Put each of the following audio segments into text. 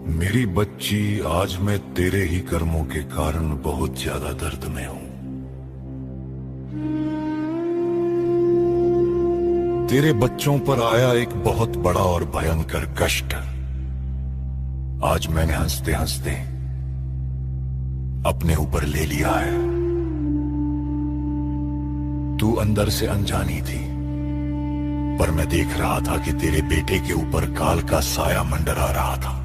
मेरी बच्ची, आज मैं तेरे ही कर्मों के कारण बहुत ज्यादा दर्द में हूं। तेरे बच्चों पर आया एक बहुत बड़ा और भयंकर कष्ट आज मैंने हंसते हंसते अपने ऊपर ले लिया है। तू अंदर से अनजानी थी, पर मैं देख रहा था कि तेरे बेटे के ऊपर काल का साया मंडरा रहा था।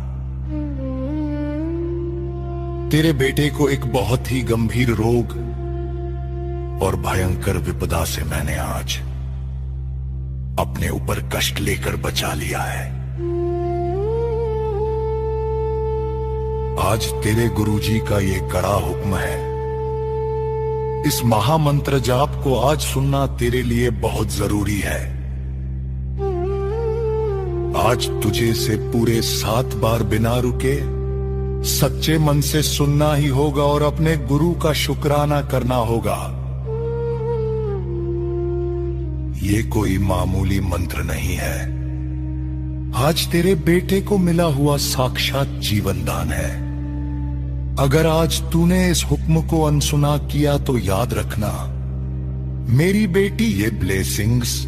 तेरे बेटे को एक बहुत ही गंभीर रोग और भयंकर विपदा से मैंने आज अपने ऊपर कष्ट लेकर बचा लिया है। आज तेरे गुरुजी का ये कड़ा हुक्म है। इस महामंत्र जाप को आज सुनना तेरे लिए बहुत जरूरी है। आज तुझे से पूरे 7 बार बिना रुके सच्चे मन से सुनना ही होगा और अपने गुरु का शुक्राना करना होगा। ये कोई मामूली मंत्र नहीं है। आज तेरे बेटे को मिला हुआ साक्षात जीवन दान है। अगर आज तूने इस हुक्म को अनसुना किया तो याद रखना, मेरी बेटी, ये ब्लेसिंग्स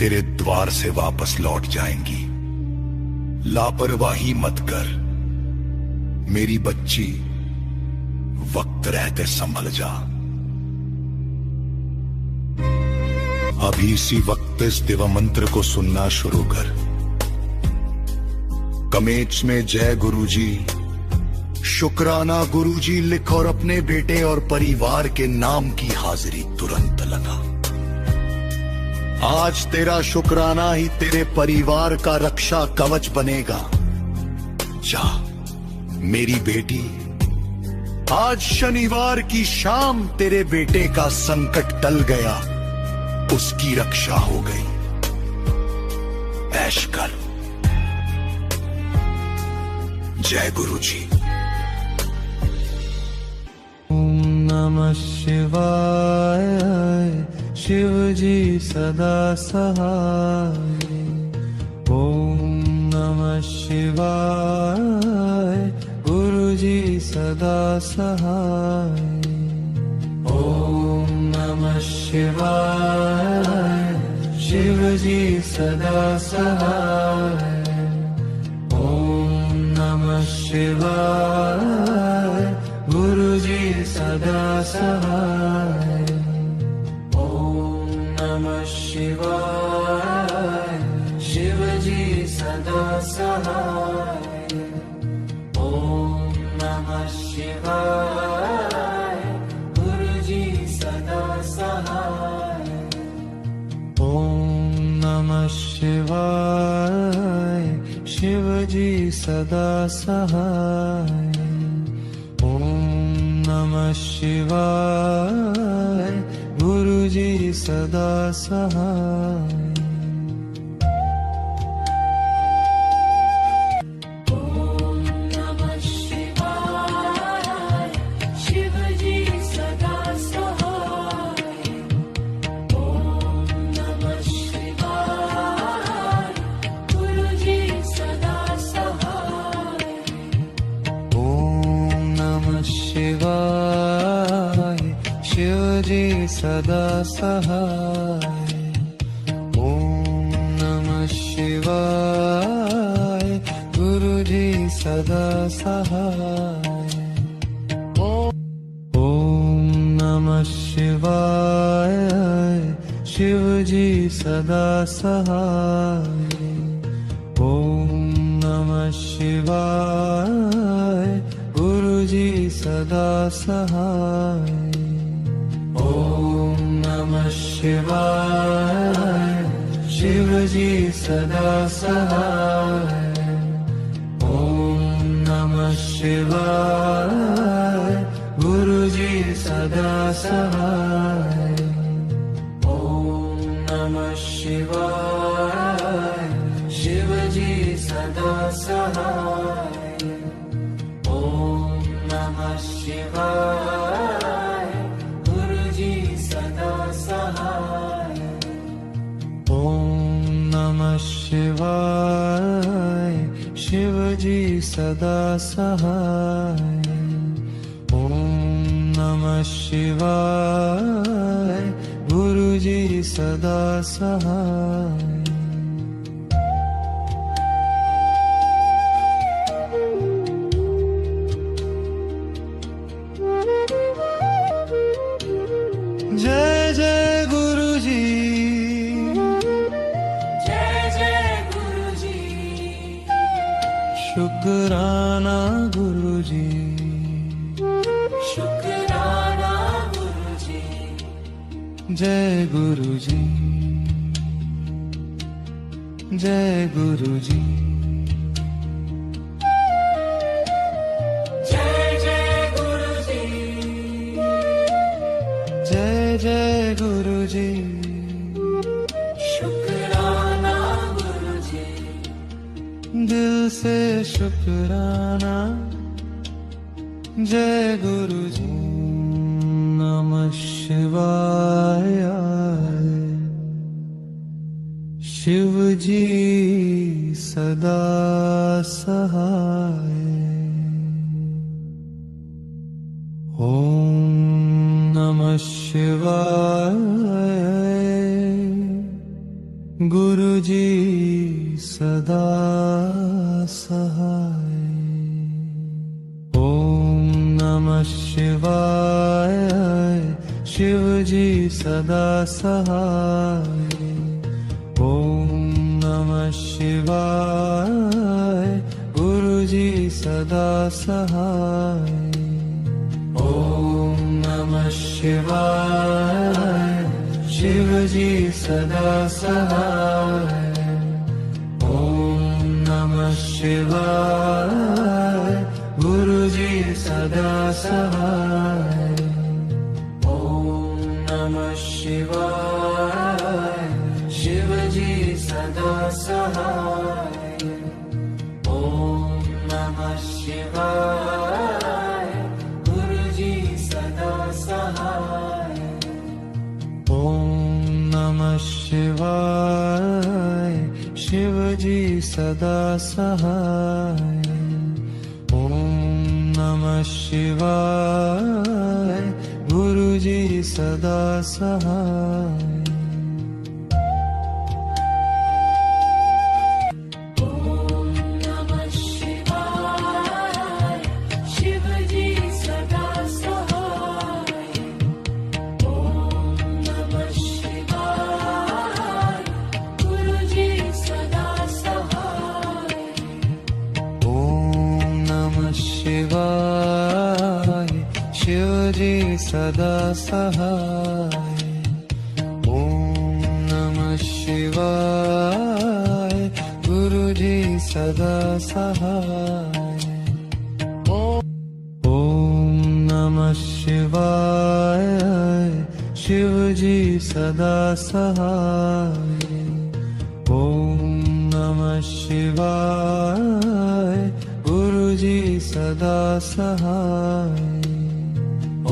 तेरे द्वार से वापस लौट जाएंगी। लापरवाही मत कर मेरी बच्ची, वक्त रहते संभल जा। अभी इसी वक्त इस दिव्य मंत्र को सुनना शुरू कर। कमेंट्स में जय गुरुजी, शुक्राना गुरुजी लिख और अपने बेटे और परिवार के नाम की हाजिरी तुरंत लगा। आज तेरा शुक्राना ही तेरे परिवार का रक्षा कवच बनेगा। जा मेरी बेटी, आज शनिवार की शाम तेरे बेटे का संकट टल गया, उसकी रक्षा हो गई। ऐश कर। जय गुरुजी। ओम नमः शिवाय, शिव जी सदा सहाय। ओम नमः शिवाय, गुरुजी सदा सहाय। ओम नमः शिवाय, शिव जी सदा सहाय। ओम नमः शिवाय, गुरुजी सदा सहाय। ओम नमः शिवाय, शिव जी सदा सहाय। ओम नमः शिवाय, गुरुजी सदा सहाय। ओम नमः शिवाय, शिव जी सदा सहाय। ओम नमः शिवाय, गुरुजी सदा सहाय। सदा सहाय। ओम नमः शिवाय, गुरुजी सदा सहाय। ओम नमः शिवाय, शिवजी सदा सहाय। ओम नमः शिवाय, गुरुजी सदा सहाय। ओम नमः शिवाय, शिवजी सदा सहाय। ओम नमः शिवाय, गुरुजी सदा सहाय। ओम नमः शिवाय, शिवजी सदा सहाय। ओम नमः शिवाय, गुरुजी सदा सहाय। ओम नमः शिवाय, शिवजी गुरुजी सदा सहाय। ओम नमः शिवाय गुरुजी सदा सहाय। जय जय गुरुजी, जय जय गुरुजी, शुक्राना गुरुजी। शुक्राना गुरुजी। जय गुरुजी, जय गुरुजी। जय जय गुरुजी, जय जय गुरुजी। शुक्राना गुरुजी। दिल से शुक्राना। जय गुरुजी। नमः शिवाय। शिव जी सदा सहाय। ओम नमः शिवाय गुरुजी सदा सहाय। ओम नमः शिवाय शिवजी सदा सहाय। ओम नमः शिवाय गुरुजी सदा सहाय। ओम नमः शिवाय शिवजी सदा सहाय। ओम नमः शिवाय गुरुजी सदा सहाय। ओम नमः शिवाय शिवजी सदा सहाय। ओम नमः शिवाय गुरुजी सदा सहाय। ओम नमः शिवाय शिवजी सदा सहाय। ओम नमः शिवाय गुरुजी सदा सहाय। ओम नमः शिवाय शिवजी सदा सहाय। ओम नमः शिवाय गुरुजी सदा सहाय। ओम नमः शिवाय शिवजी सदा सहाय। ओम नमः शिवाय गुरुजी सदा सहाय। ओम नमः शिवाय शिवजी सदा सहाय। ओम नमः शिवाय गुरुजी सदा सहाय।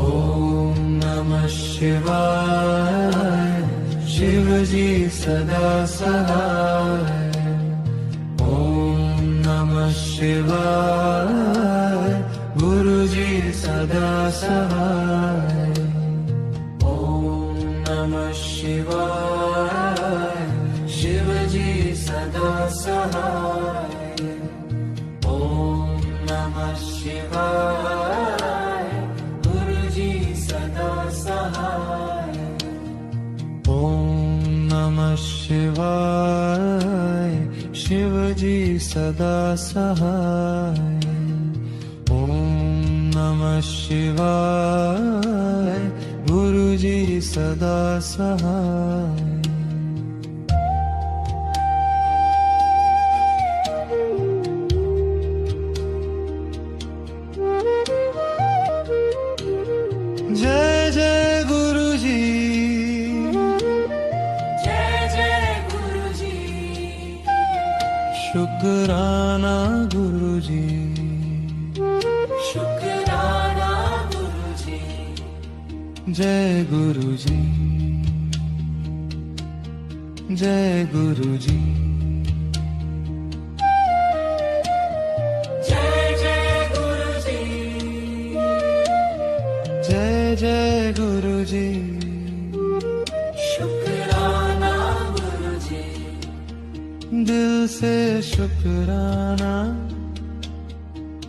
ओम नमः शिवाय शिवजी सदा सहाय। ओम नमः शिवाय गुरुजी सदा सहाय। ओम नमः शिवाय शिवजी सदा सहाय। ओम नमः शिवाय गुरुजी सदा सहाय। ओम नमः शिवाय शिवजी सदा सहाय। ओम नमः शिवाय गुरुजी सदा सहाय। जय जय गुरुजी, जय जय गुरुजी। शुक्राना गुरुजी। शुक्राना गुरुजी। जय गुरुजी, जय गुरुजी। जय गुरुजी शुक्राना गुरुजी दिल से शुक्राना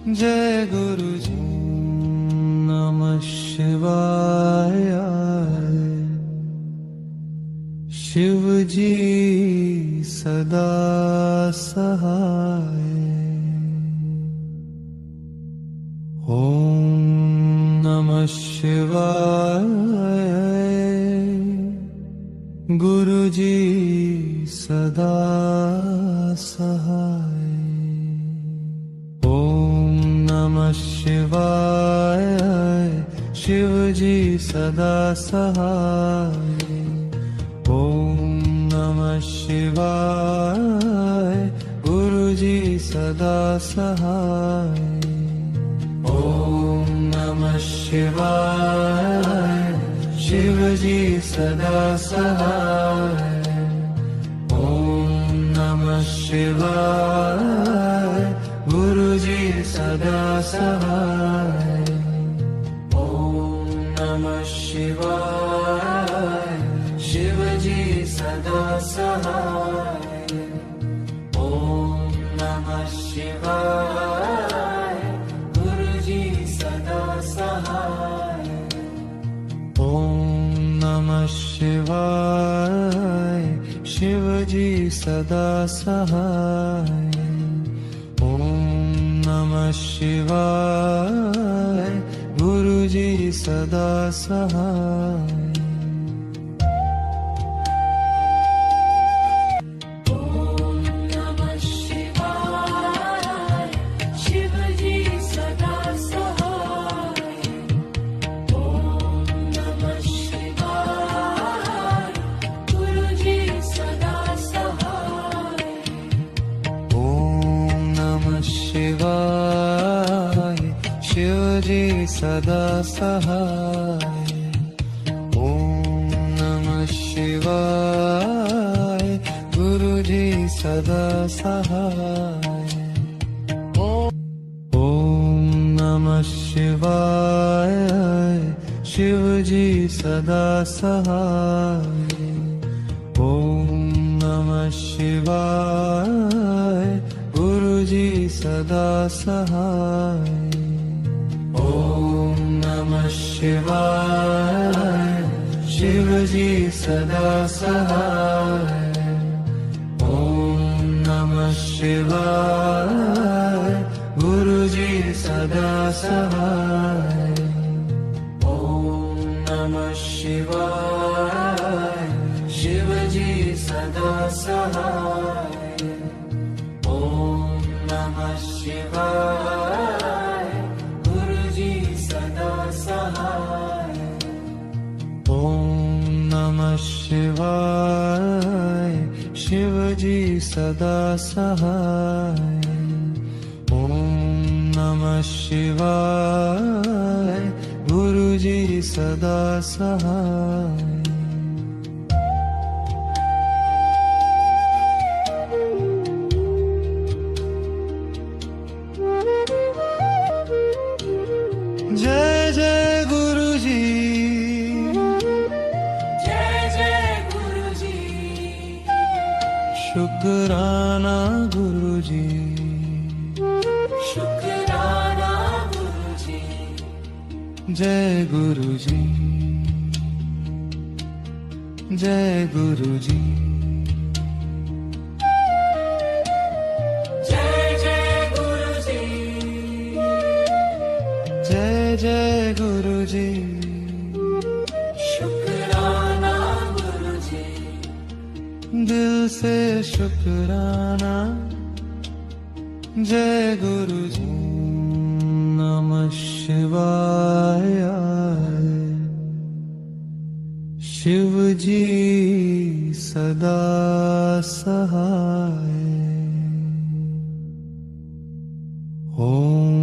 जय गुरुजी नमः शिवाय शिव जी सदा सहाय ओम नमः शिवाय गुरुजी सदा सहाय ओम नमः शिवाय शिवजी सदा सहाय ओम नमः शिवाय गुरुजी सदा सहाय ओम नमः शिवाय शिवजी सदा सहाय ओम नमः शिवाय गुरुजी सदा सहाय ओम नमः शिवाय शिवजी सदा सहाय ओम नमः शिवाय गुरुजी सदा सहाय ओम नमः शिवाय शिवजी सदा सहाय ओम नमः शिवाय गुरुजी सदा सहाय ओम नमः शिवाय शिवजी सदा सहाय ओम नमः शिवाय गुरुजी सदा सहाय ओम नमः शिवाय शिवजी सदा सहाय ओम नमः शिवाय गुरुजी सदा सहाय ओम नमः शिवाय शिवजी सदा सहाय ओम नमः शिवाय गुरुजी सदा सहाय ओम नमः शिवाय शिवजी सदा सहाय ओम नमः शिवाय गुरुजी सदा सहाय ओम नमः शिवाय शिवजी सदा सहाय ओम नमः शिवाय गुरुजी सदा सहाय ओम नमः शिवाय शिवजी सदा सहाय ओम नमः शिवाय गुरुजी सदा सहाय जय जय गुरुजी जय जय गुरुजी शुक्राना गुरुजी शुक्राना गुरुजी जय गुरुजी जय गुरुजी जय जय गुरुजी जय जय गुरुजी शुक्राना गुरुजी दिल से शुक्राना जय गुरुजी नमः शिवाय शिवजी सदा सहाय ओम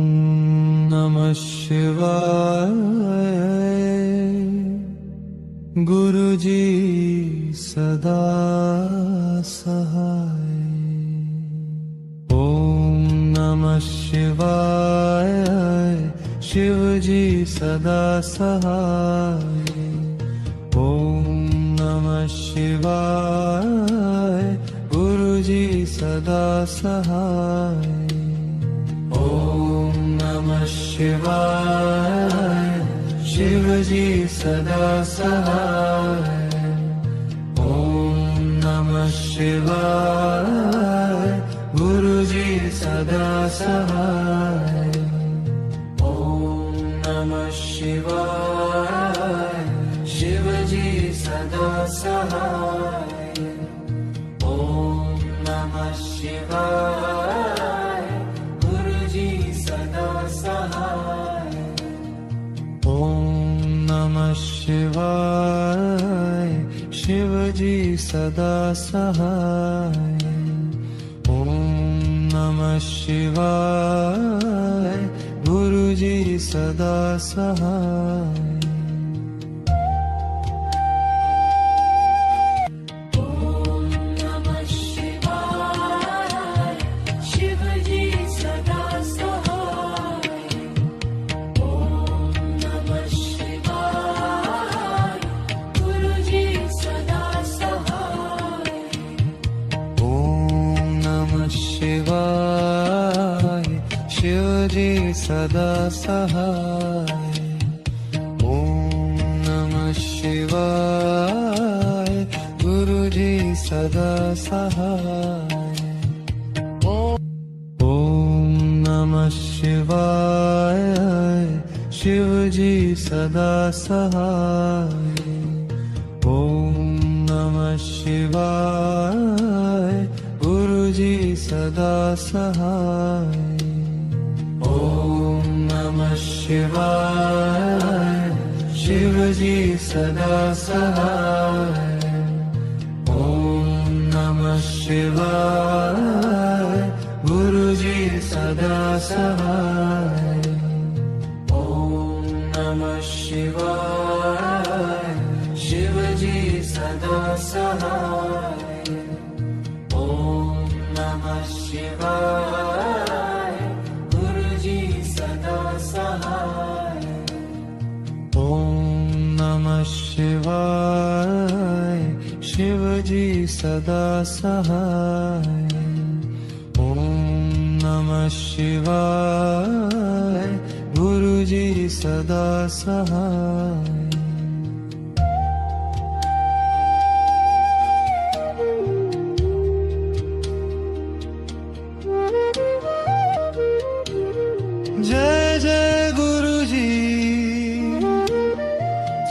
नमः शिवाय गुरुजी सदा सहाय ओम नमः शिवाय शिवजी सदा सहाय। ओम नमः शिवाय गुरुजी सदा सहाय। ओम नमः शिवाय शिवजी सदा सहाय। ओम नमः शिवाय गुरुजी सदा सहाय। ओम नमः शिवाय शिवजी सदा सहाय। ओम नमः शिवाय गुरुजी सदा सहाय। ओम नमः शिवाय शिवजी सदा सहाय। ओम नमः शिवाय गुरुजी सदा सहाय। शिवजी सदा सहाय। ओम नमः शिवाय गुरुजी सदा सहाय। ओम नमः शिवाय शिवजी सदा सहाय। ओम नमः शिवाय गुरुजी सदा सहाय। ओम नमः शिवाय शिवजी सदा सहाय। ओम नमः शिवाय गुरुजी सदा सहाय। ओम नमः शिवाय शिवजी सदा सहाय। ओम नमः शिवाय गुरुजी सदा सहाय। ओम नमः शिवाय शिवजी सदा सहाय। ओम नमः शिवाय गुरुजी सदा सहाय। जय जय गुरुजी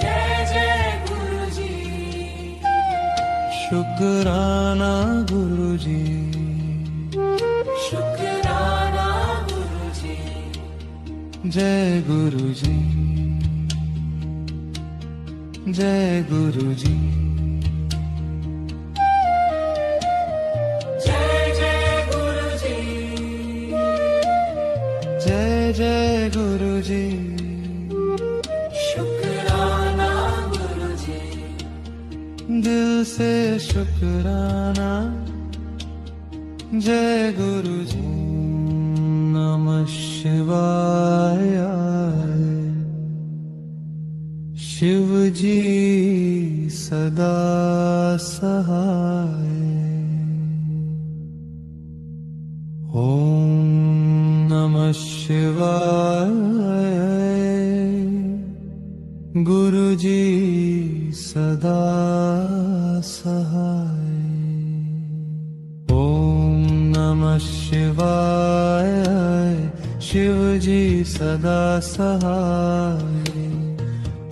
जय जय गुरुजी। शुक्राना गुरुजी। शुक्राना गुरुजी। जय गुरुजी जय गुरुजी। जय जय गुरुजी। जय जय गुरुजी। शुक्राना गुरुजी। दिल से शुक्राना। जय गुरुजी। नमः शिवाय शिवजी सदा सहाय। ओम नमः शिवाय गुरुजी सदा सहाय। ओम नमः शिवाय शिवजी सदा सहाय।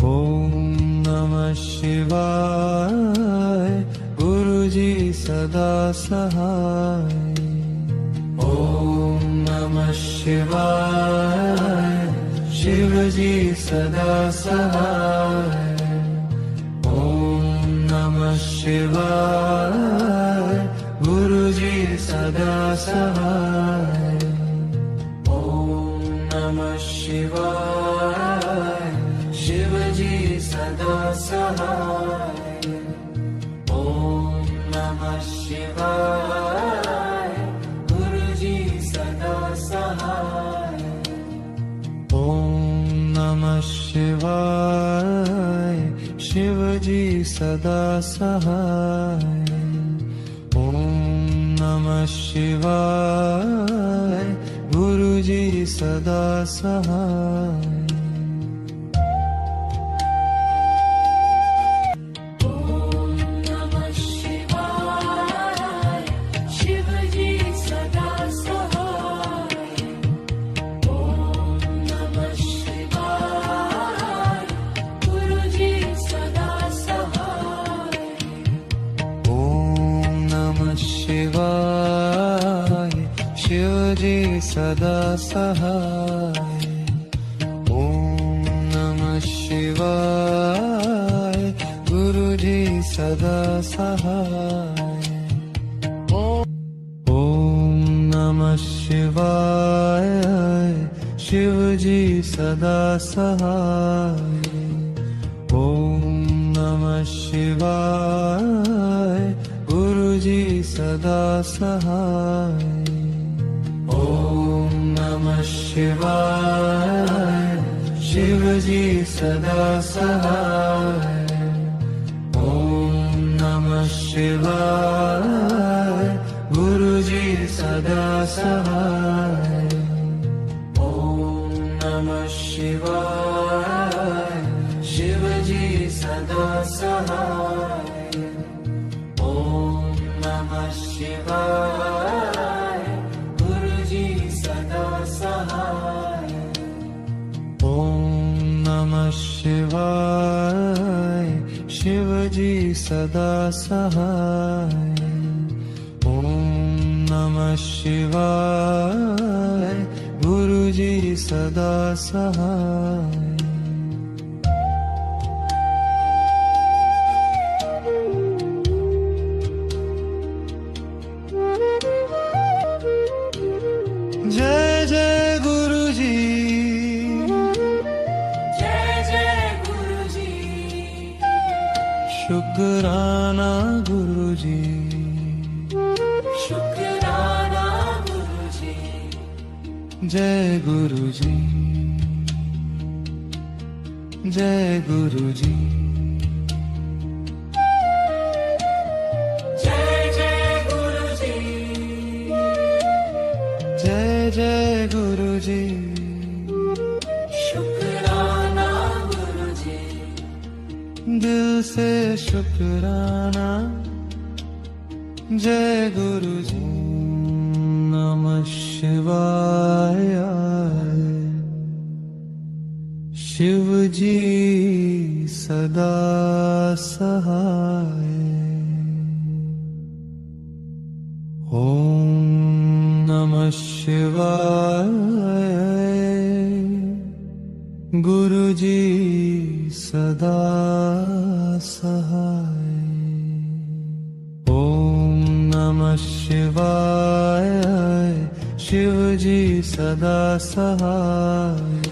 ओम नमः शिवाय गुरुजी सदा सहाय। ओम नमः शिवाय शिवजी सदा सहाय। ओम नमः शिवाय गुरुजी सदा सहाय। ओम नमः शिवाय शिवजी सदा सहाय। ओम नमः शिवाय गुरुजी सदा सहाय। ओम सदा सहाय ओम नमः शिवाय गुरुजी सदा सहाय शिवजी सदा सहाय ओम नमः शिवाय गुरुजी सदा सहाय ओम नमः शिवाय शिवजी सदा सहाय ओम नमः शिवाय गुरुजी सदा सहाय ओम नमः शिवाय शिवजी सदा सहाय ओम नमः शिवाय गुरुजी सदा सहाय ओम नमः शिवाय शिवजी सदा सहाय ओम नमः शिवाय गुरुजी सदा सहाय ओम नमः शिवाय शिवजी सदा सहाय ओम नमः शिवाय गुरुजी सदा सहाय जय जय गुरुजी जय जय गुरुजी शुक्राना गुरुजी शुक्राना गुरुजी जय गुरुजी जय गुरुजी जय जय गुरुजी जय जय गुरुजी शुक्राना गुरुजी दिल से शुक्राना जय गुरुजी नमः शिवाय शिवजी सदा सहाय ओम नमः शिवाय गुरुजी सदा सहाय ओम नमः शिवाय शिवजी सदा सहाय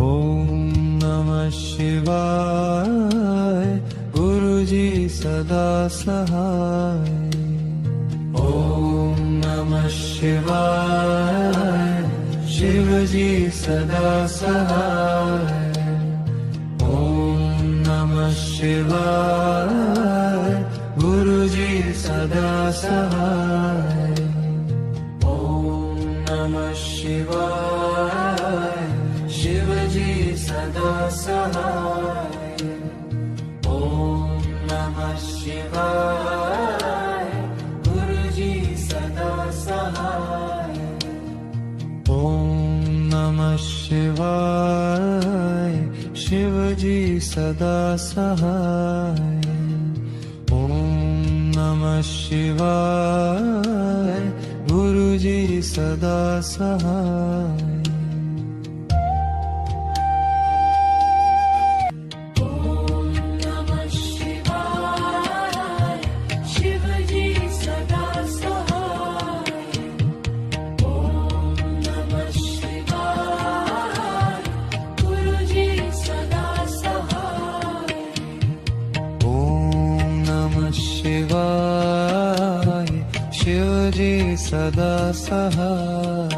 ओम नमः शिवाय गुरुजी सदा सहाय ओम नमः शिवाय शिवजी सदा सहाय ओम नमः शिवाय गुरुजी सदा सहाय ओम नमः शिवाय शिवजी सदा सहाय ओम नमः शिवाय गुरुजी सदा सहाय ओम नमः शिवाय शिवजी सदा सहाय ओम नमः शिवाय गुरुजी सदा सहाय शिवजी सदा सहाय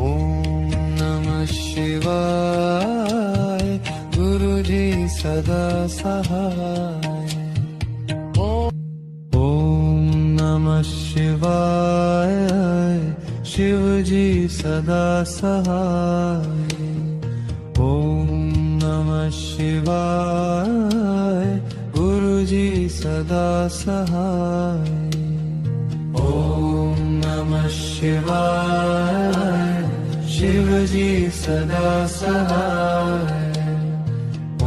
ओम नमः शिवाय गुरुजी सदा सहाय ओम नमः शिवाय शिवजी सदा सहाय ओम नमः शिवाय गुरुजी सदा सहाय ओम नमः शिवाय शिवजी सदा सहाय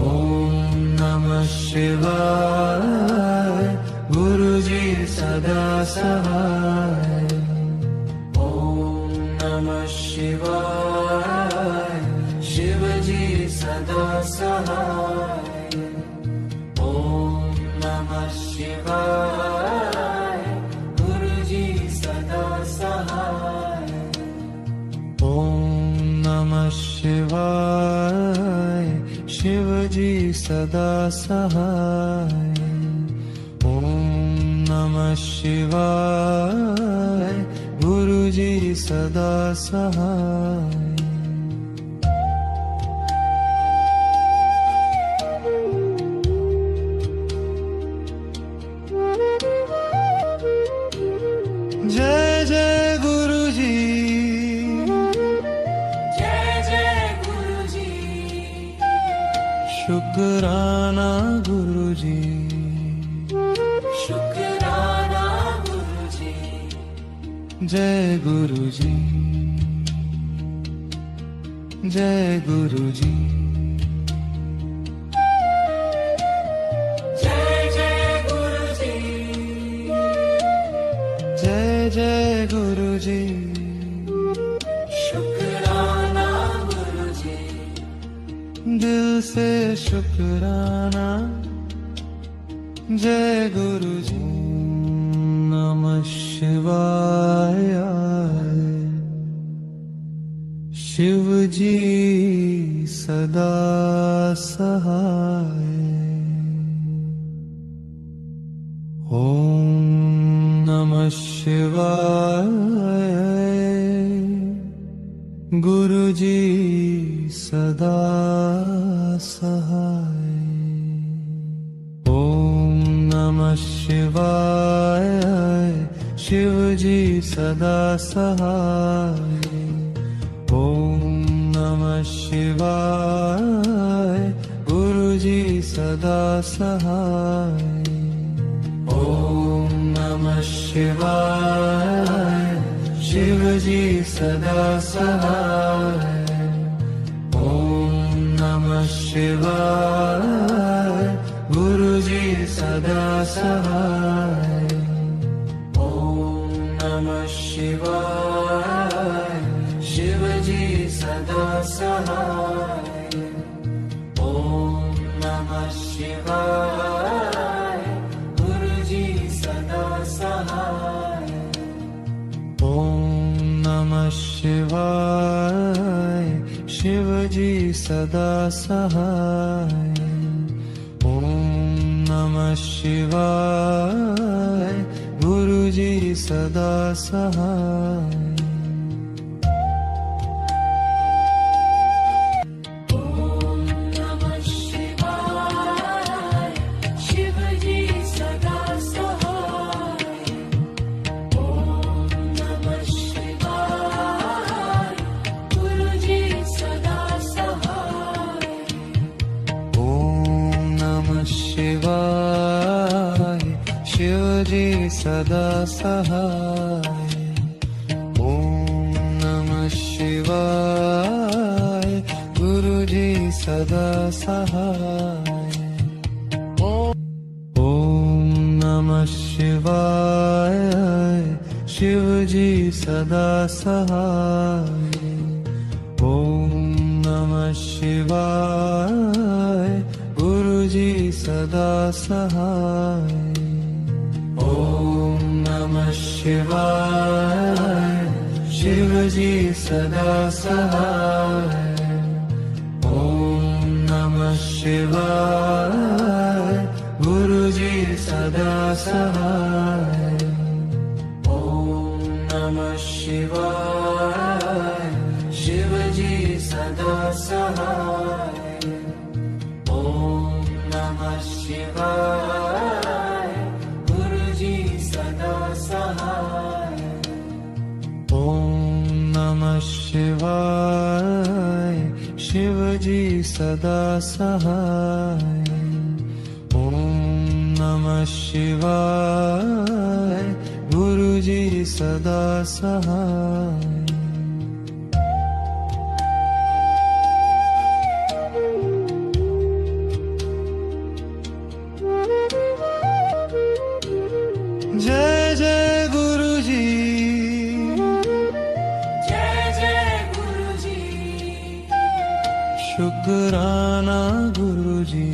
ओम नमः शिवाय गुरुजी सदा सहाय ओम नमः शिवाय शिवजी सदा सहाय ओम नमः शिवाय गुरुजी सदा सहाय ओम नमः शिवाय शिवजी सदा सहाय ओम नमः शिवाय गुरुजी सदा सहाय जय जय गुरुजी जय जय गुरुजी शुक्राना गुरुजी शुक्राना गुरुजी जय गुरुजी जय गुरुजी जय जय गुरुजी जय जय गुरुजी शुक्राना गुरुजी दिल से शुक्राना जय गुरुजी नमः शिवाय शिवजी सदा सहाय ओम नमः शिवाय गुरुजी सदा सहाय ओम नमः शिवाय शिवजी सदा सहाय ओम नमः शिवाय गुरुजी सदा सहाय ओम नमः शिवाय शिवजी सदा सहाय ओम नमः शिवाय गुरुजी सदा सहाय ओम नमः शिवाय शिवजी सदा सहाय ओम नमः शिवाय गुरुजी सदा सहाय ओम नमः शिवाय शिवजी सदा सहाय ओम नमः शिवाय गुरुजी सदा सहाय ओम नमः शिवाय शिवजी सदा सहाय ओम नमः शिवाय गुरुजी सदा सहाय ओम नमः शिवाय शिवजी सदा सहाय ओम नमः शिवाय गुरुजी सदा सहाय ओम नमः शिवाय शिवजी सदा सहाय ओम नमः शिवाय गुरुजी सदा सहाय ओम नमः शिवाय शिवजी सदा सहाय ओम नमः शिवाय गुरुजी सदा सहाय ओम नमः शिवाय शिवजी सदा सहाय ओम शिवाय गुरुजी सदा सहाय ओम नमः शिवाय शिवजी सदा सहाय ओम नमः शिवाय गुरुजी सदा सहाय जय जय गुरुजी जय जय गुरुजी शुक्राना गुरुजी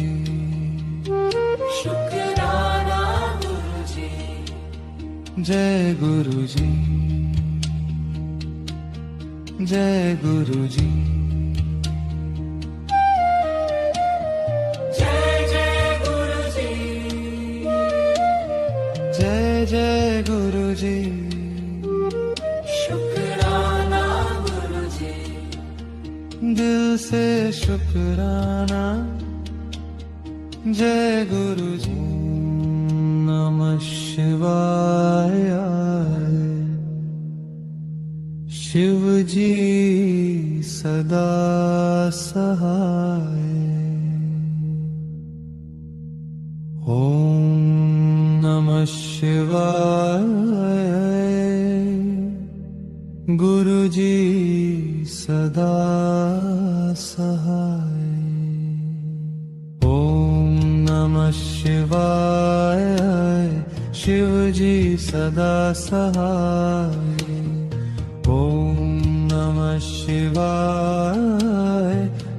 शुक्राना गुरुजी जय गुरुजी जय गुरुजी जय जय गुरुजी जय जय गुरुजी शुक्राना गुरुजी दिल से शुक्राना जय गुरुजी नमः शिवाय शिवजी सदा सहाय ओम नमः शिवाय गुरुजी सदा सहाय ओम नमः शिवाय शिवजी सदा सहाय ओम नमः शिवाय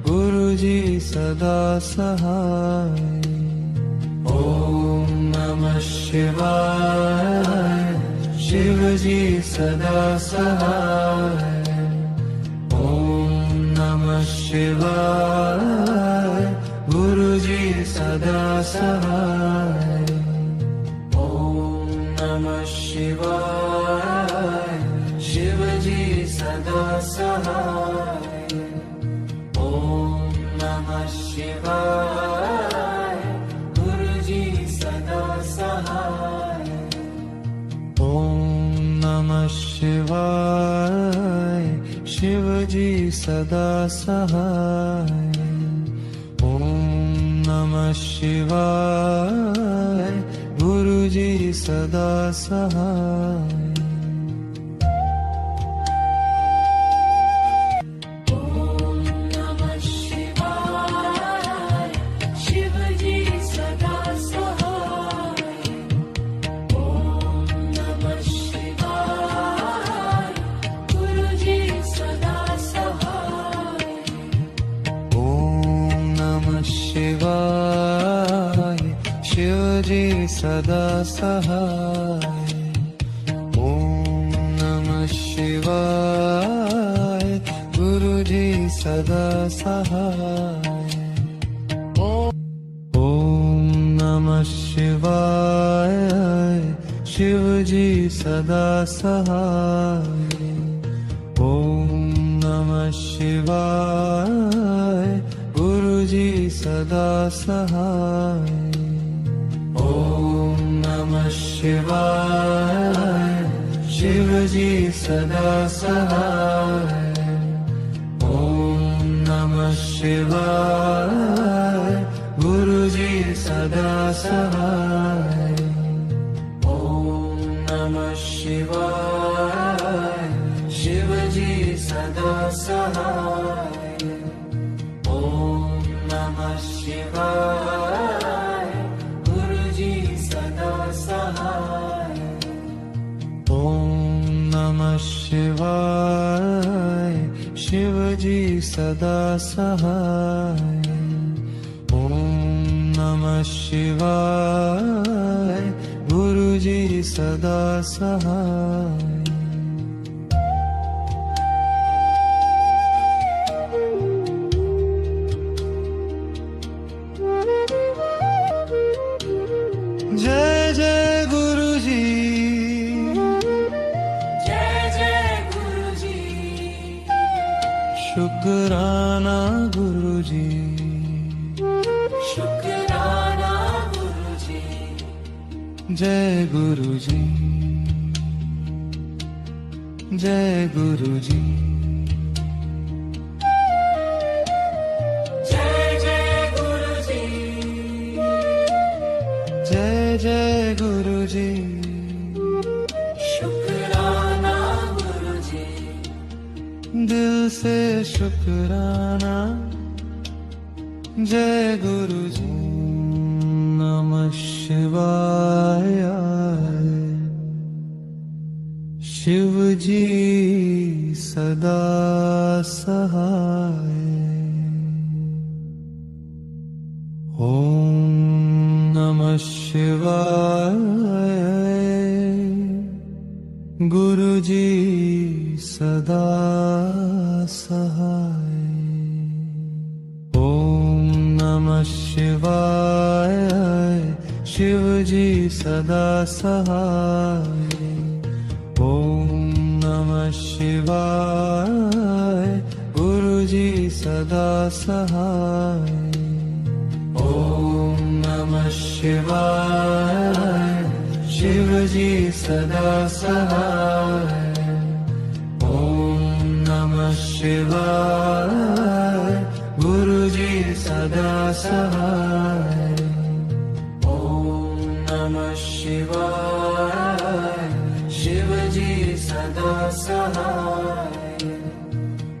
गुरुजी सदा सहाय ओम नमः शिवाय शिवजी सदा सहाय ओम नमः शिवाय गुरुजी सदा सहाय ओम नमः शिवाय शिवजी सदा सहाय ओम नमः शिवाय गुरुजी सदा सहाय ओम नमः शिवाय शिवजी सदा सहाय ओम नमः शिवाय गुरुजी सदा सहाय ओम नमः शिवाय शिवजी सदा सहाय ओम नमः शिवाय गुरुजी सदा सहाय ओम नमः शिवाय शिवजी सदा सहाय ओम नमः शिवाय गुरुजी सदा सहाय ओम नमः शिवाय शिवजी सदा सहाय ओम नमः शिवाय गुरुजी सदा सहाय ओम नमः शिवाय शिवजी सदा सहाय ओम नमः शिवाय गुरुजी सदा सहाय ओम नमः शिवाय शिवजी सदा सहाय ओम नमः शिवाय गुरुजी सदा सहाय ओम नमः शिवाय शिवजी सदा सहाय ओम नमः शिवाय गुरुजी सदा सहाय जय जय गुरुजी जय जय गुरुजी शुक्राना गुरुजी शुक्राना जय गुरु जी, जय गुरु जी। जय जय गुरु जी, जय जय गुरु जी। शुक्राना गुरु जी, दिल से शुक्राना। जय गुरु जी। नमः शिवाय। शिव जी सदा सहाय। ओम नमः शिवाय। गुरु जी सदा सहाय। ओम नमः शिवाय। शिव जी सदा सहाय। ओम नमः शिवाय। गुरु जी सदा सहाय। ओम नमः शिवाय। शिव जी सदा सहाय। ओम नमः शिवाय। गुरु जी सदा सहाय। ओम नमः शिवाय। शिव जी सदा सहाय।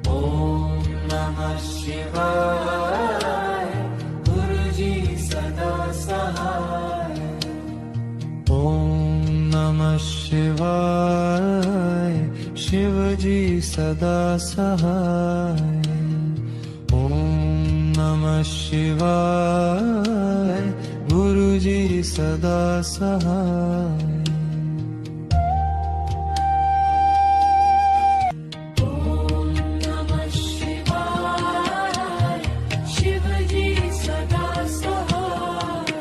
ओम नमः शिवाय। गुरु जी सदा सहाय। ओम नमः शिवाय। शिव जी सदा सहाय। ओम नमः शिवाय। गुरु जी सदा सहाय। ओम नमः शिवाय, शिव जी सदा सहाय।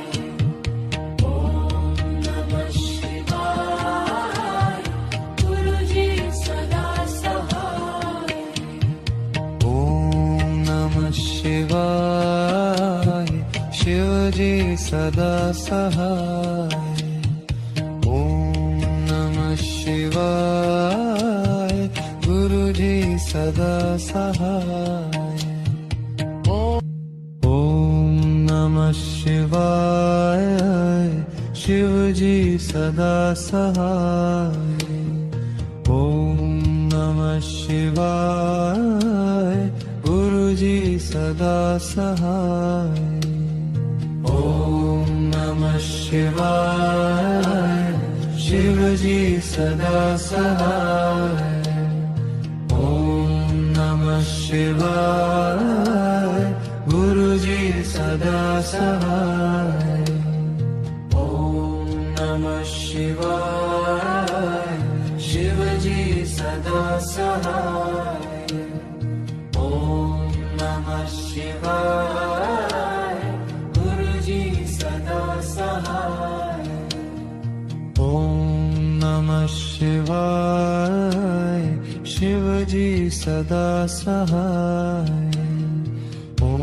ओम नमः शिवाय, गुरु जी सदा सहाय। ओम नमः शिवाय। शिव जी सदा सहाय। ओम नमः शिवाय। गुरु जी सदा सहाय। ओम नमः शिवाय। शिव जी सदा सहाय। ओम नमः शिवाय। गुरु जी सदा सहाय। ओम नमः शिवाय। शिव जी सदा सहाय। ओम नमः शिवाय। गुरु जी सदा सहाय। ओम नमः शिवाय। शिव जी सदा सहाय। ओम नमः शिवाय। गुरु जी सदा सहाय। ओम नमः शिवाय। शिव जी सदा सहाय। ओम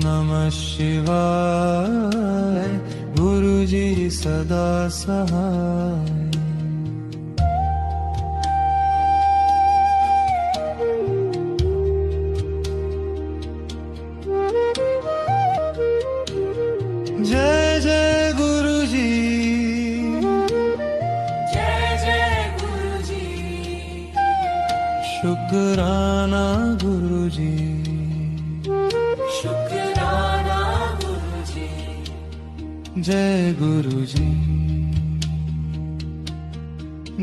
नमः शिवाय। गुरु जी सदा सहाय। जय जय गुरु जी। जय जय गुरु जी, शुक्राना गुरु जी। शुक्राना गुरु जी। जय गुरु जी,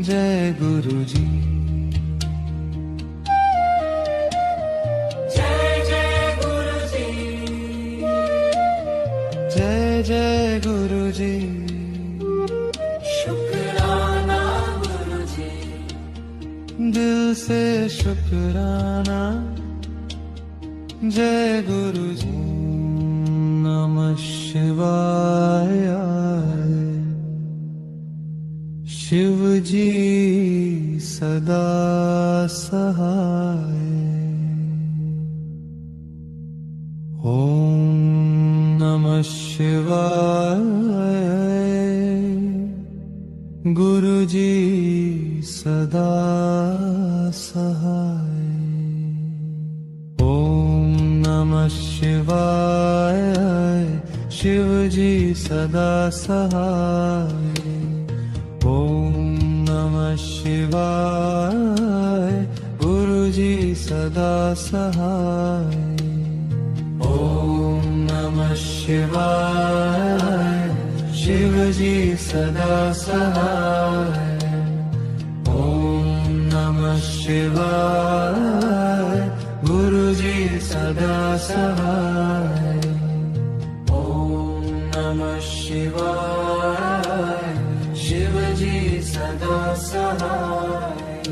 जय गुरु जी। जय जय गुरु जी, जय जय गुरु जी। शुक्राना गुरु जी, दिल से शुक्राना। जय गुरु जी। नमः शिवाय। शिव जी सदा सहाय। ओम नमः शिवाय। गुरुजी सदा सहाय। ओम नमः शिवाय, शिवजी सदा सहाय। ओम नमः शिवाय, गुरुजी सदा सहाय। ओम नमः शिवाय, शिवजी सदा सहाय। ओम नमः शिवाय, गुरुजी सदा सहाय। ओम नमः शिवाय, शिवजी सदा सहाय।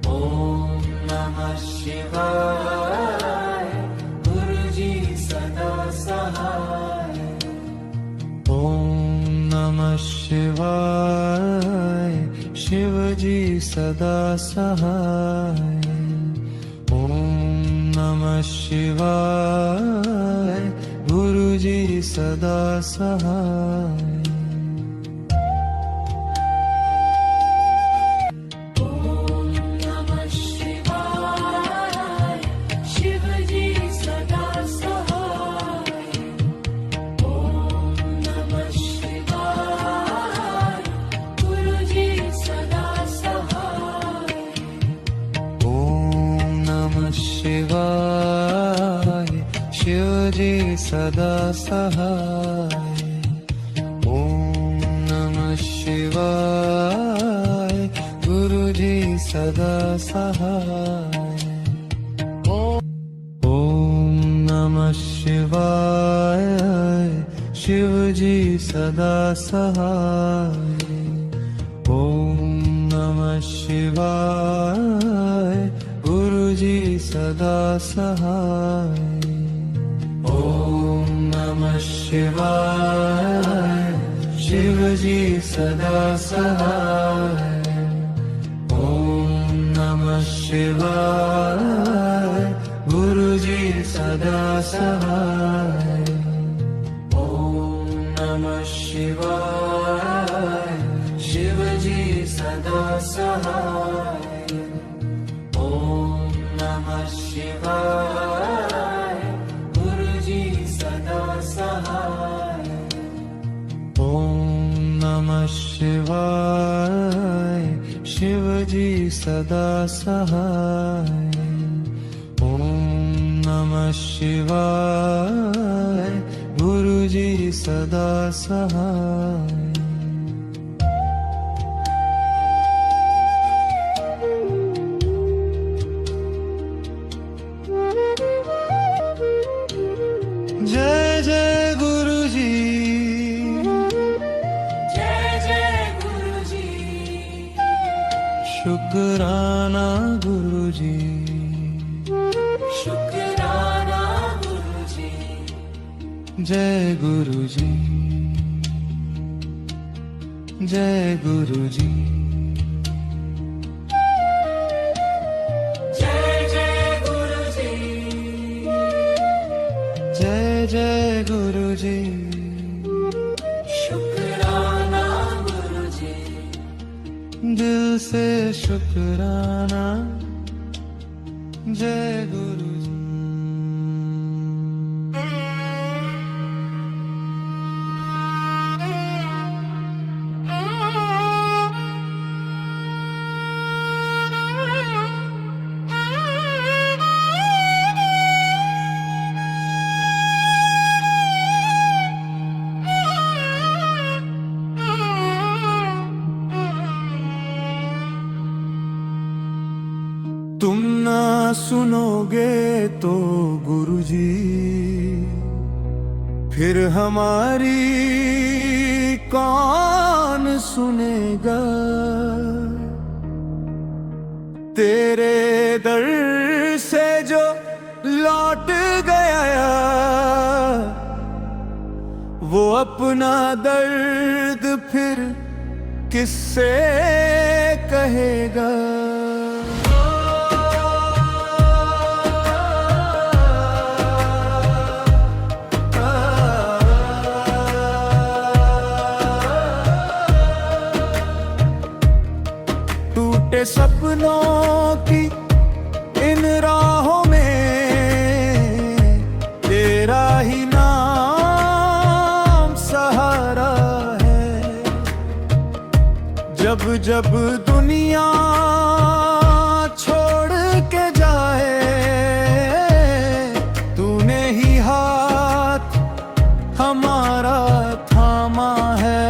ओम नमः शिवाय, गुरुजी सदा सहाय। ओम नमः शिवाय, शिवजी सदा सहाय। ओम नमः शिवाय, गुरुजी सदा सहाय। शिवाय, शिवजी सदा सहाय। ओम नमः शिवाय, गुरुजी सदा सहाय। ओम नमः शिवाय, शिवजी सदा सहाय। ओम नमः शिवाय, गुरुजी सदा सहाय। ओम नमः शिवाय, शिवजी सदा सहाय। ओम नमः शिवाय, गुरुजी सदा सहाय। ओम नमः शिवाय, शिवजी सदा सहाय। ओम नमः शिवाय, गुरुजी सदा सहाय। ओम नमः शिवाय, शिवजी सदा सहाय। ओम नमः शिवाय, गुरुजी सदा सहाय। जय जय गुरुजी, जय जय गुरुजी। शुक्राना गुरुजी। शुक्राना गुरुजी। जय गुरुजी, जय गुरुजी। जय जय गुरुजी। जय जय गुरुजी। शुक्राना गुरुजी। दिल से शुक्राना। जय गुरुजी। तुम ना सुनोगे तो गुरुजी फिर हमारी कौन सुनेगा। तेरे दर से जो लौट गया वो अपना दर्द फिर किससे कहेगा। जब दुनिया छोड़ के जाए, तूने ही हाथ हमारा थामा है।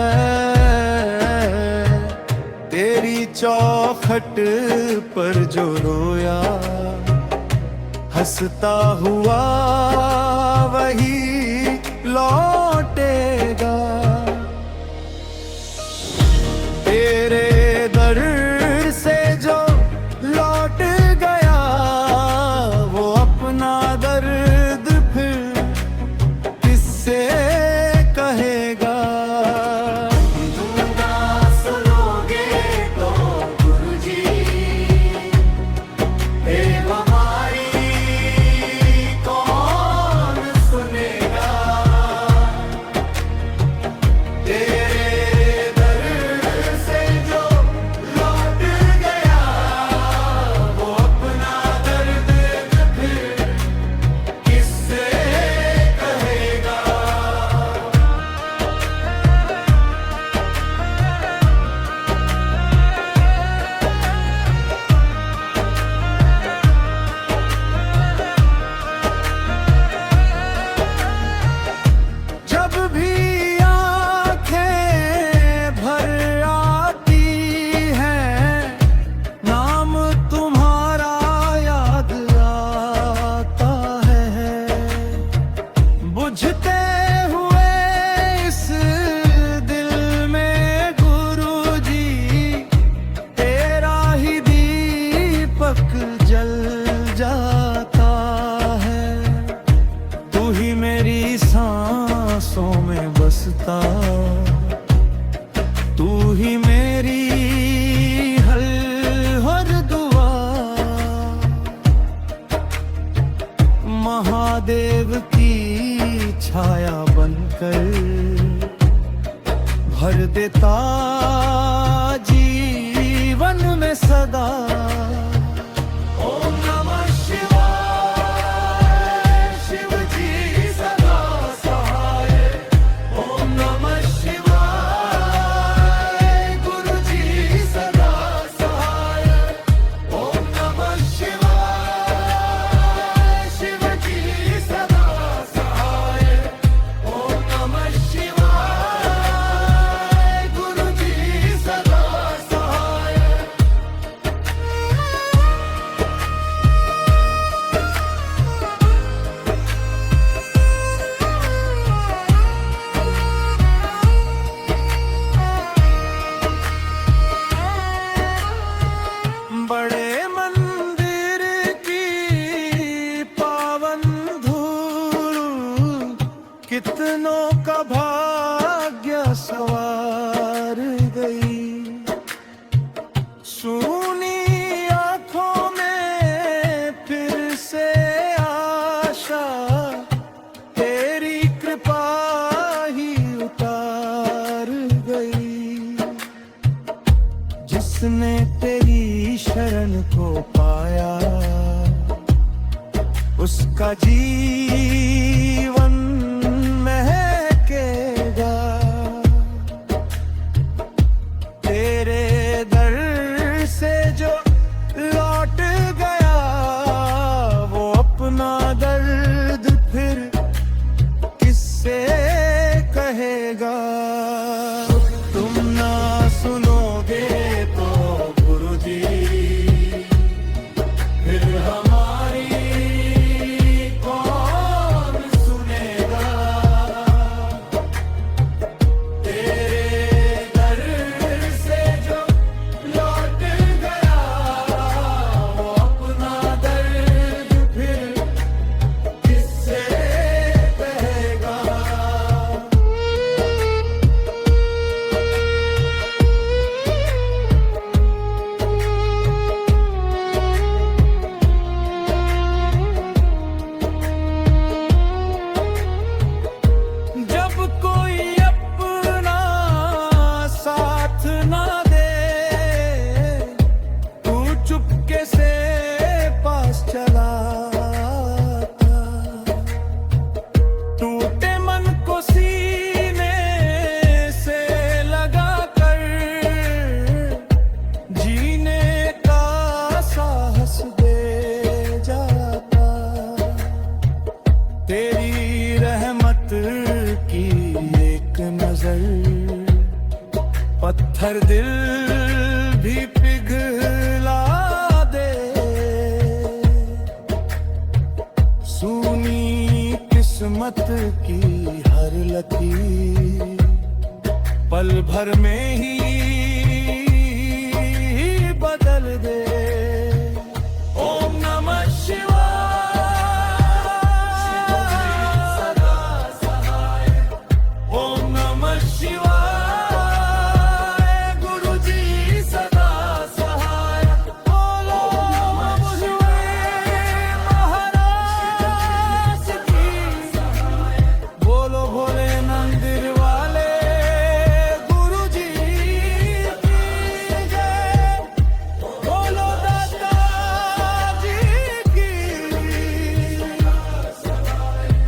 तेरी चौखट पर जो रोया, हंसता हुआ वही लौटेगा। तेरे दर से जो लौट गया, वो अपना दर्द फिर किससे कहेगा। तुम ना सुनोगे तो गुरुजी, देव हमारी कौन सुनेगा। तेरे दर से जो लौट गया, वो अपना दर्द फिर किससे कहेगा। जब भी आंखें भर आती हैं, नाम तुम्हारा याद आता है। बुझते हुए इस दिल में गुरुजी, तेरा ही दीपक जल जाता है। तू ही मेरी सांसों में बसता, तू ही मेरी हर दुआ। महादेव की छाया बनकर भर देता जीवन में सदा। ओम नमः शिवाय, शिव जी सदा सहाय। ओम नमः शिवाय, गुरु जी सदा सहाय। ओम नमः शिवाय, शिव जी सदा सहाय। ओम नमः शिवाय, गुरु जी सदा सहाय। बड़े मंदिर की पावन धूल, कितनों का भाग्य सवार गई। सुनी आंखों में फिर से आशा, तेरी कृपा ही उतार गई। जिसने तेरी शरण को पाया, उसका जीवन महकेगा। तेरे दर से जो लौट गया, वो अपना दर्द फिर किससे कहेगा। तुम ना सुनोगे तो गुरुजी, फिर हमारी कौन हर दिल भी पिघला दे। सुनी किस्मत की हर लकीर पल भर में ही बदल दे। ओम नमः शिवाय, ओम नमः शिवाय, गुरु जी सदा सहाय। बोलो शिवे महाराज की, बोलो भोले मंदिर वाले गुरु जी की जय। बोलो दाता जी की,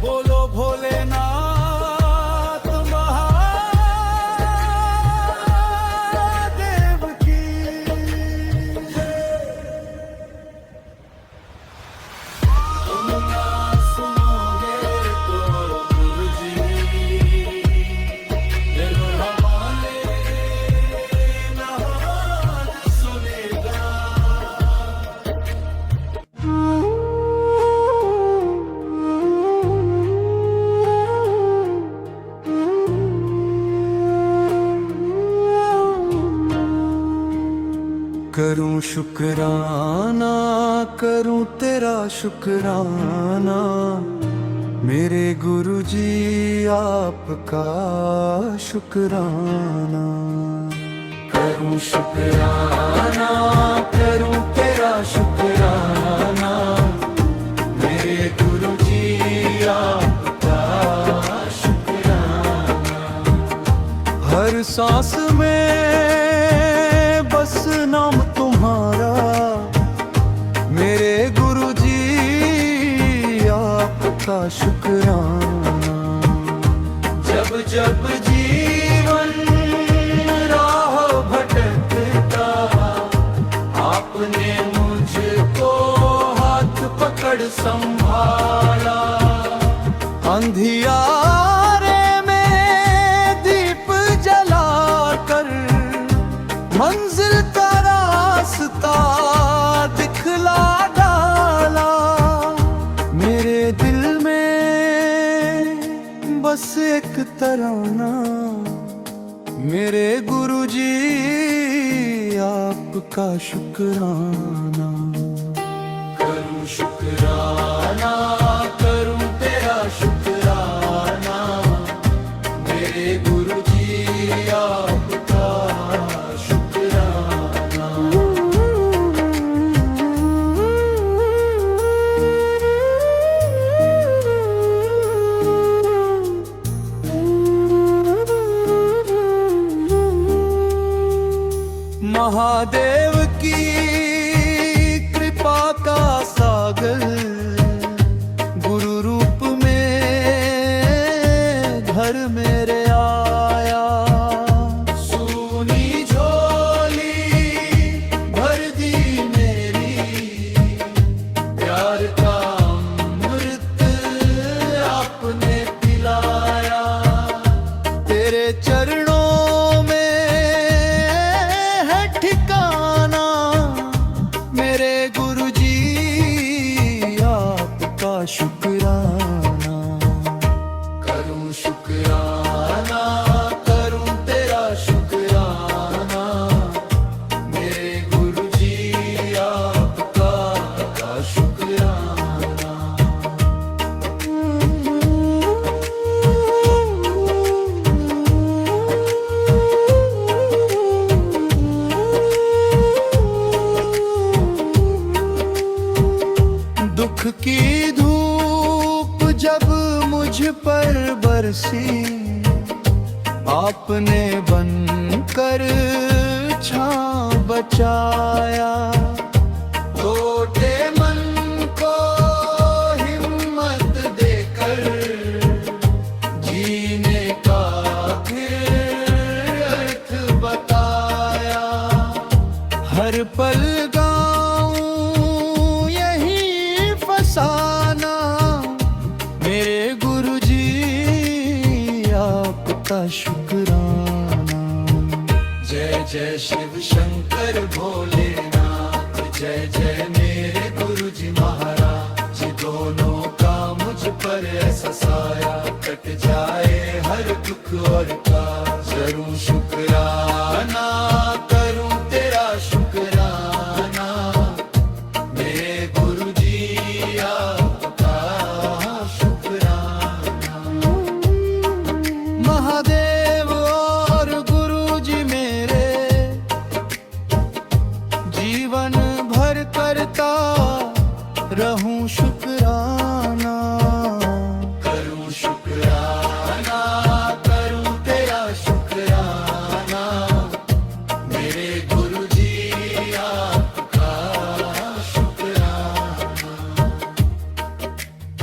बोलो भोलेनाथ महादेव की जय। तुम ना सुनोगे तो गुरु जी दिल हमारे ना सुनेगा। करूं शुक्राना, करूं तेरा शुक्राना, मेरे गुरु जी आपका शुक्राना। करूं शुक्राना, करूं तेरा शुक्राना, मेरे गुरु जी आपका शुक्राना। हर सांस में बस नाम तुम्हारा, मेरे गुरु जी आपका शुक्राना। जब जब जीवन राह भटकता, आपने मुझको हाथ पकड़ संभाला। अंधियारे में दीप जलाकर मंजिल का रास्ता दिखला डाला। मेरे दिल में बस एक तराना, मेरे गुरु जी आपका शुक्राना। करूं शुक्राना, करूं तेरा शुक्राना, मेरे गुरु जी आपका शुक्राना। महादेव की कृपा का सागर गुरु रूप में घर मेरे आया। सूनी झोली भर दी मेरी, प्यार का अमृत आपने पिलाया। तेरे चरणों में है ठिकाना, मेरे गुरु जी आपका शुक्राना। करूं शुक्राना, करूं तेरा शुक्राना, मेरे गुरु जी आपका शुक्राना। दुख की धूप जब मुझ पर बरसी, आपने बनकर छांव बचाया। छोटे मन को हिम्मत देकर जीने का फिर अर्थ बताया। हर पल गाऊं यही फसाना, मेरे गुरु जी आपका शुक्राना। जय जय शिव शंकर भोलेनाथ, जय जय मेरे गुरुजी महाराज। दोनों का मुझ पर ऐसा साया, कट जाए हर दुख और का। करूं शुक्राना, करूं तेरा शुक्राना, मेरे गुरुजी आपका शुक्राना। महादेव और गुरुजी मेरे जीवन भर करता रहूं शुक्राना। करूं शुक्राना, करूं तेरा शुक्राना, मेरे गुरुजी आपका शुक्राना।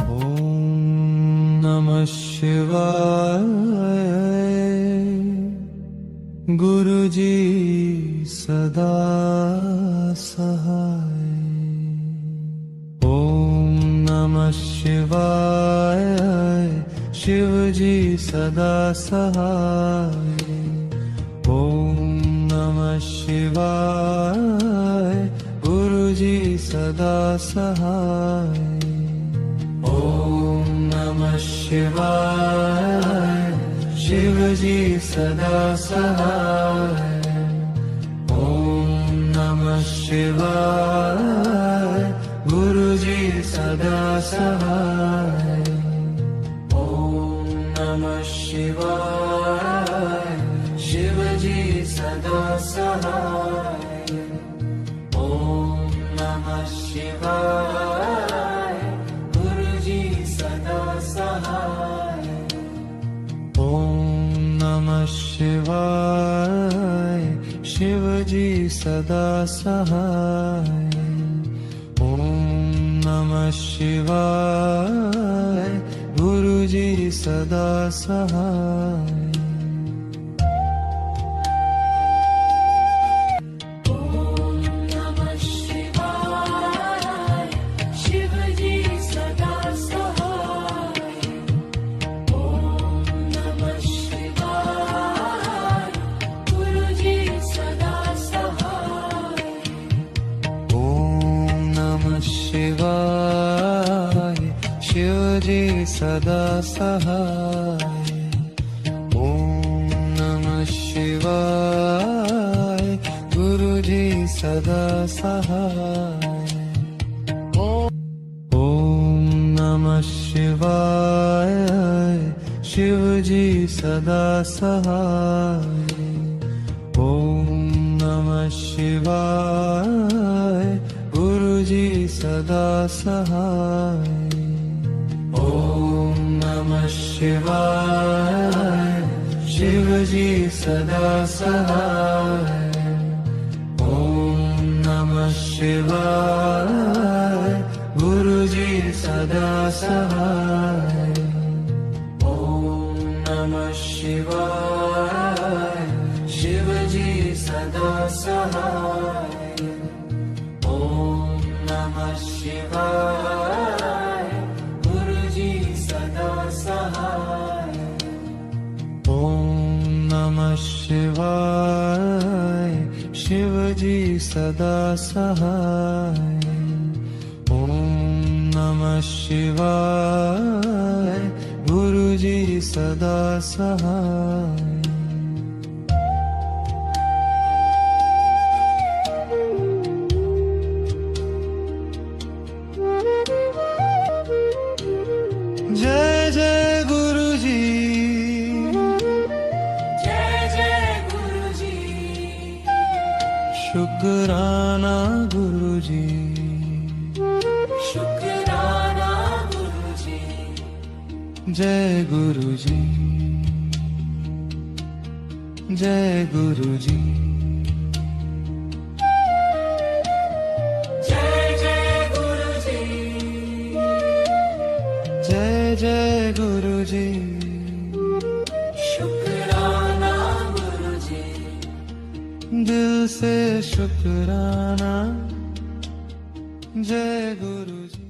ओम नमः शिवाय। गुरुजी सदा सहाय। ओम नमः शिवाय। शिवजी सदा सहाय। ओम नमः शिवाय। गुरुजी सदा सहाय। ओम नमः शिवाय। शिवजी सदा सहाय। ओम नमः शिवाय। गुरुजी सदा सहाय। ओम नमः शिवाय। शिवजी सदा सहाय। ओम नमः शिवाय। गुरुजी सदा सहाय। ओम नमः शिवाय। शिवजी सदा सहाय। ओम नमः शिवाय। गुरुजी सदा सहाय। शिवाय। शिवजी सदा सहाय। ओम नमः शिवाय। गुरुजी सदा सहाय। ओम नमः शिवाय। शिवजी सदा सहाय। ओम नमः शिवाय। गुरुजी सदा सहाय। ओम नमः शिवाय। शिवजी सदा सहाय। ओम नमः शिवाय। गुरुजी सदा सहाय। ओम नमः शिवाय। शिवजी सदा सहाय। ओम नमः शिवाय। गुरुजी सदा सहाय। ओम नमः शिवाय। शिवजी सदा सहाय। ओम नमः शिवाय। गुरुजी सदा सहाय। जय जय गुरुजी। जय जय गुरुजी। शुक्राना गुरुजी। शुक्राना गुरुजी। जय गुरुजी। जय गुरुजी। जय जय गुरुजी। जय जय गुरुजी। शुक्राना गुरुजी। दिल से शुक्राना। जय गुरुजी।